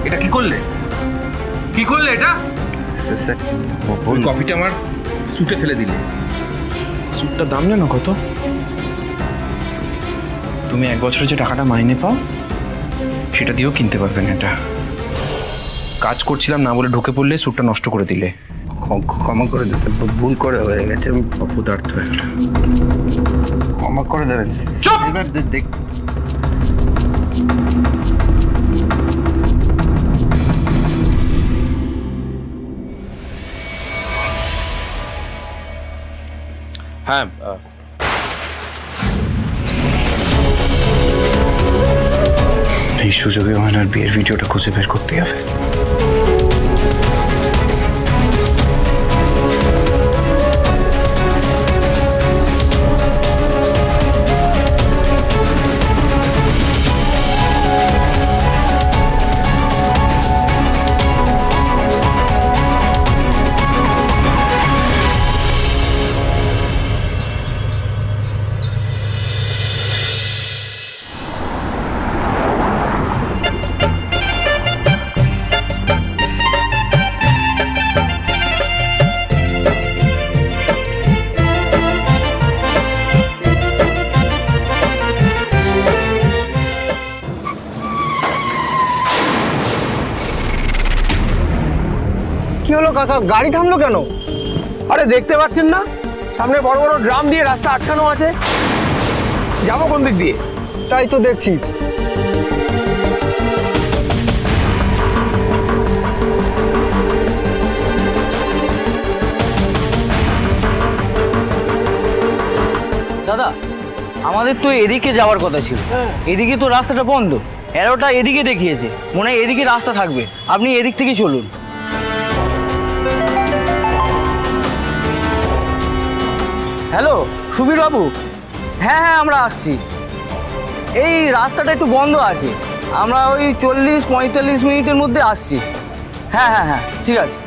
এটা কি করলে? কি করলে এটা? স্যার ওই কফিটা আমার স্যুটে ফেলে দিলে। স্যুটটার দাম জানো কত? তুমি 1 বছরে যে টাকাটা মাইনে পাও সেটা দিয়েও কিনতে পারবে না এটা। কাজ করছিলাম না বলে ঢুকে পড়লে স্যুটটা নষ্ট করে দিলে। ক্ষমা করে দিন স্যার, ভুল করে হয়ে গেছে। আমি অপদার্থ হয়ে গেল। ক্ষমা করে দেবেন। চুপ! এবার দেখ। হ্যাঁ, এই সুযোগে ওনার বিয়ের ভিডিওটা খুঁজে বের করতে হবে। কি হলো কাকা, গাড়ি থামলো কেন? আরে দেখতে পাচ্ছেন না সামনে বড় বড় ড্রাম দিয়ে রাস্তা আটকানো আছে, যাবো কোন দিক দিয়ে? তাই তো দেখছি। দাদা আমাদের তো এদিকে যাওয়ার কথা ছিল, এদিকে তো রাস্তাটা বন্ধ, অ্যারোটা এদিকে দেখিয়েছে, মনে হয় এদিকে রাস্তা থাকবে, আপনি এদিক থেকে চলুন। হ্যালো সুবীর বাবু, হ্যাঁ হ্যাঁ আমরা আসছি, এই রাস্তাটা একটু বন্ধ আছে, আমরা ওই 40-45 মিনিটের মধ্যে আসছি। হ্যাঁ হ্যাঁ হ্যাঁ ঠিক আছে।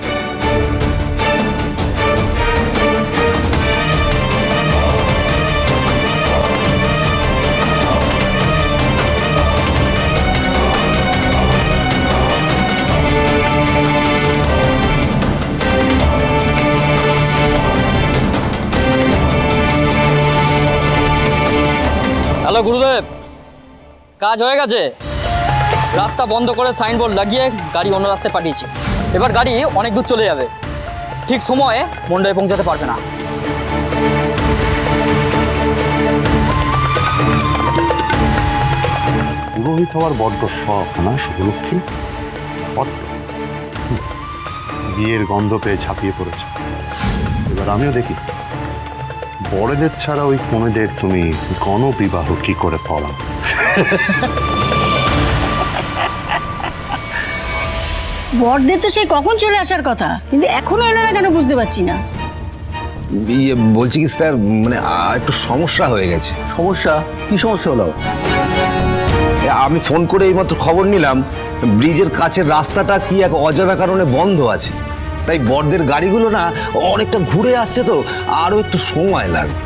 হ্যালো গুরুদেব, কাজ হয়ে গেছে, রাস্তা বন্ধ করে সাইনবোর্ড লাগিয়ে গাড়ি অন্য রাস্তায় পাঠিয়েছি, এবার গাড়ি অনেক দূর চলে যাবে, ঠিক সময়ে মন্ডপে পৌঁছাতে পারবে না। পুরোহিত হওয়ার বড্ড শখ না শুভলক্ষ্মী? বড্ড। বিয়ের গন্ধ পেয়ে ঝাঁপিয়ে পড়েছে। এবার আমিও দেখি বড়দের ছাড়া ওই কনেদের তুমি গণবিবাহ কি করে পড়াও। বরদের তো সেই কখন চলে আসার কথা, কিন্তু এখনো এলো না কেন বুঝতে পারছি না। বলছি কি স্যার, মানে একটু সমস্যা হয়ে গেছে। সমস্যা? কি সমস্যা হলো? আমি ফোন করে এইমাত্র খবর নিলাম ব্রিজের কাছের রাস্তাটা কি এক অজানা কারণে বন্ধ আছে, তাই বরদের গাড়িগুলো না অনেকটা ঘুরে আসছে, তো আরো একটু সময় লাগবে।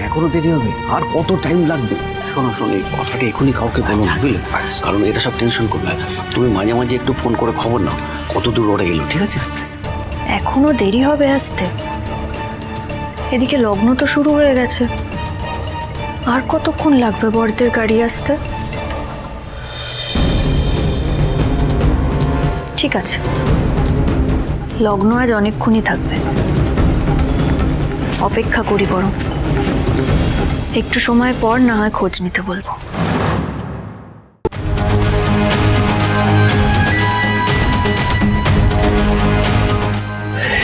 এখনো দেরি হবে? আর কত টাইম লাগবে? শোনো শোনো, এই কথাটা এখনই কাউকে বলো না, বুঝলে? কারণ এটা সব টেনশন করবে। তুমি মাঝে মাঝে একটু ফোন করে খবর নাও কত দূর ওরা এলো, ঠিক আছে? এখনো দেরি হবে আসতে, এদিকে লগ্ন তো শুরু হয়ে গেছে, আর কতক্ষণ লাগবে বরদের গাড়ি আসতে? ঠিক আছে, লগ্ন আজ অনেকক্ষণই থাকবে, অপেক্ষা করি, বরং একটু সময় পর না হয় খোঁজ নিতে বলবো।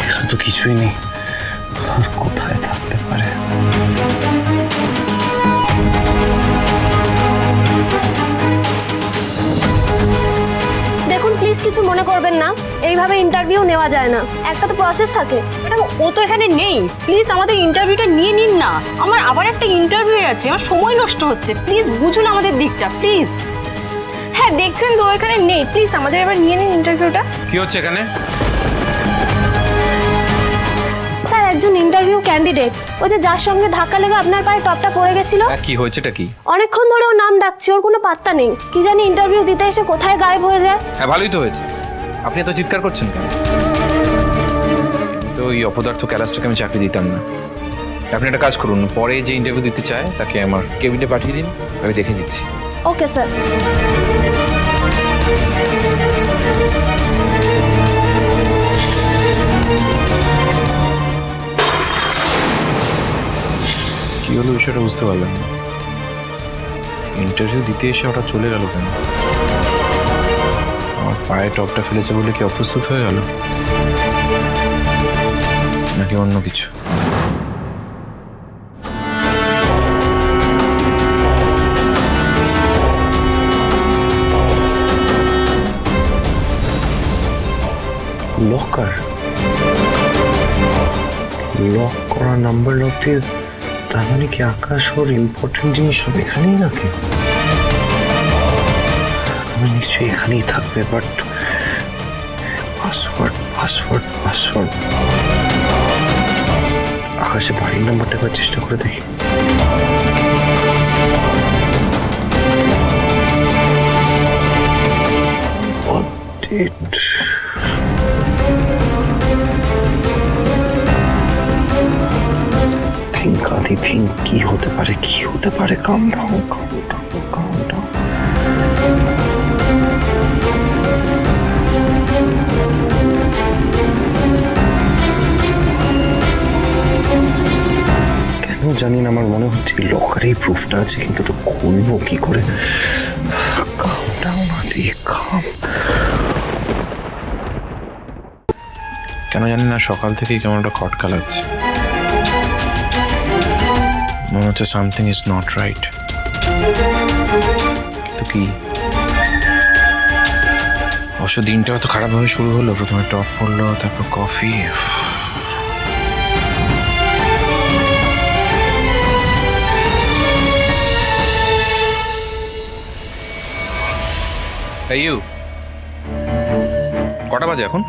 এখানে তো কিছুই নেই, আর কোথায় থাকতে পারে? দেখুন প্লিজ কিছু মনে করবেন না, এইভাবে ইন্টারভিউ নেওয়া যায় না, একটা তো প্রসেস থাকে। ম্যাডাম ও তো এখানে নেই, প্লিজ আমাদের ইন্টারভিউটা নিয়ে নিন না, আমার আবার একটা ইন্টারভিউ আছে, আমার সময় নষ্ট হচ্ছে, প্লিজ বুঝুন আমাদের দিকটা প্লিজ। হ্যাঁ দেখছেন তো এখানে নেই, প্লিজ আমাদের এবার নিয়ে নিন ইন্টারভিউটা। কি হচ্ছে এখানে? স্যার একজন ইন্টারভিউ ক্যান্ডিডেট, ওই যে যার সঙ্গে ধাক্কা লেগে আপনার পায়ে টপটা পড়ে গেছিল। হ্যাঁ, কি হয়েছেটা কি? অনেকক্ষণ ধরে ওর নাম ডাকছি, ওর কোনো পাত্তা নেই। কি জানি ইন্টারভিউ দিতে এসে কোথায় গায়েব হয়ে যায়। হ্যাঁ, ভালোই তো হয়েছে। আপনি এত চিৎকার করছেন কেন? তো ওই অপদার্থ ক্যালাসটাকে আমি চাকরি দিতাম না। আপনি একটা কাজ করুন, পরে যে ইন্টারভিউ দিতে চায় তাকে আমার কেবিনে পাঠিয়ে দিন, আমি দেখে দিচ্ছি। Okay sir. কি হলো বিষয়টা বুঝতে পারলাম না। ইন্টারভিউ দিতে এসে ওটা চলে গেল কেন? আমার পায়ে টপটা ফেলেছে বলে কি অপ্রস্তুত হয়ে গেল, নাকি অন্য কিছু? লকার, লক করা নাম্বার লক দিয়ে, তার মানে কি আকাশ ওর ইম্পর্টেন্ট জিনিস সব এখানেই রাখে? তুমি নিশ্চয়ই এখানেই থাকবে, বাট পাসওয়ার্ড পাসওয়ার্ড পাসওয়ার্ড। আকাশে বাড়ির নাম্বারটা একবার চেষ্টা করে দেখি। থিঙ্ক আদি থিঙ্ক, কি হতে পারে, কি হতে পারে? কাম ডাউন, কাম ডাউন, কাম ডাউন। কেন জানি না, আমার মনে হচ্ছে লকারেই প্রুফটা আছে, কিন্তু ওটা খুলবো কি করে? কাম ডাউন আদি, কাম। কেন জানি না, সকাল থেকেই কেমন একটা খটকা লাগছে। মনে হচ্ছে সামথিং ইজ নট রাইট। তো কি? অবশ্য দিনটা তো খারাপভাবে শুরু হলো। প্রথমে টপ পড়লো, তারপর কফি। কটা বাজে এখন?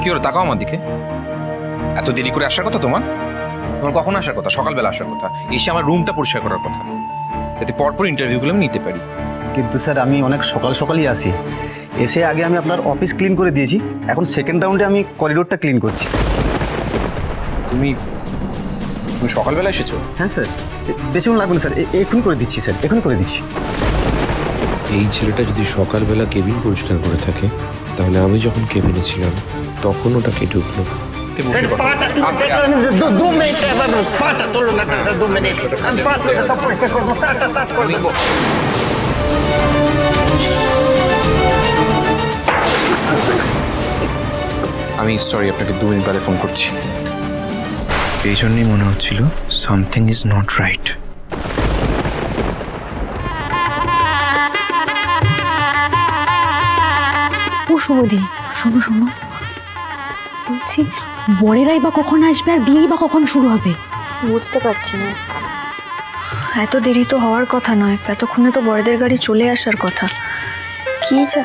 কি হলো, তাকাও আমার দিকে। এত দেরি করে আসার কথা তোমার? তোমার কখন আসার কথা? সকালবেলা আসার কথা। এসে আমার রুমটা পরিষ্কার করার কথা, যাতে পরপর ইন্টারভিউগুলো আমি নিতে পারি। কিন্তু স্যার আমি অনেক সকাল সকালই আসি। এসে আগে আমি আপনার অফিস ক্লিন করে দিয়েছি, এখন সেকেন্ড রাউন্ডে আমি করিডোরটা ক্লিন করছি। তুমি সকালবেলা এসেছো? হ্যাঁ স্যার, বেশিক্ষণ লাগবে না স্যার, এক্ষুনি করে দিচ্ছি স্যার, এক্ষুনি করে দিচ্ছি। এই ছেলেটা যদি সকালবেলা কেবিন পরিষ্কার করে থাকে, তাহলে আমি যখন কেবিনে ছিলাম তখন ওটা কেটে উঠলো। আমি সরি, আপনাকে 2 মিনিট বাদে ফোন করছি। এই জন্যই মনে হচ্ছিল সামথিং ইজ নট রাইট। ও সুমদি, শোনো শোনো, বলছি বরেরাই বা কখন আসবে আর বিয়েই বা কখন শুরু হবে? বুঝতে পারছি না। এত দেরি তো হওয়ার কথা নয়, এতক্ষণে তো বড়দের গাড়ি চলে আসার কথা। কি যা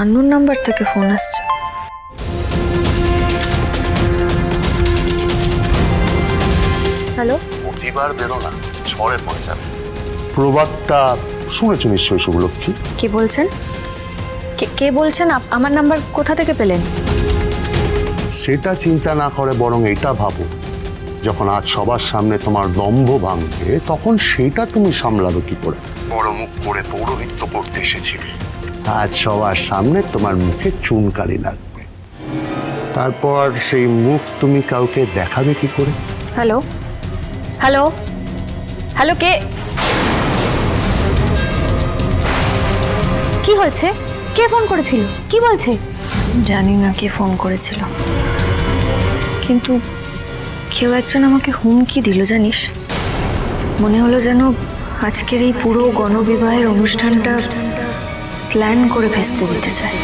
আননোন নাম্বার থেকে ফোন আসছে। হ্যালো, প্রতিবার বেরো না, ঝড়ে পড়ে যাবে। প্রবাদটা শুনেছো নিশ্চয়ই শুভলক্ষ্মী? কে বলছেন? কে বলছেন? আমার নাম্বার কোথা থেকে পেলেন? সেটা চিন্তা না করে বরং এটা ভাবো, যখন আজ সবার সামনে তোমার দম্ভ ভাঙবে, তখন সেটা তুমি সামলাবে কি করে? বড় মুখ করে পৌরোহিত্য করতে এসেছিলে, আজ সবার সামনে তোমার মুখে চুনকালি লাগবে, তারপর সেই মুখ তুমি কাউকে দেখাবে কি করে? হ্যালো হ্যালো হ্যালো, কি হয়েছে? কে ফোন করেছিল? কি বলছে? জানি না কে ফোন করেছিল, কিন্তু কেউ একজন আমাকে হুমকি দিল জানিস। মনে হলো যেন আজকের এই পুরো গণবিবাহের অনুষ্ঠানটা প্ল্যান করে ভেস্তে দিতে চায়।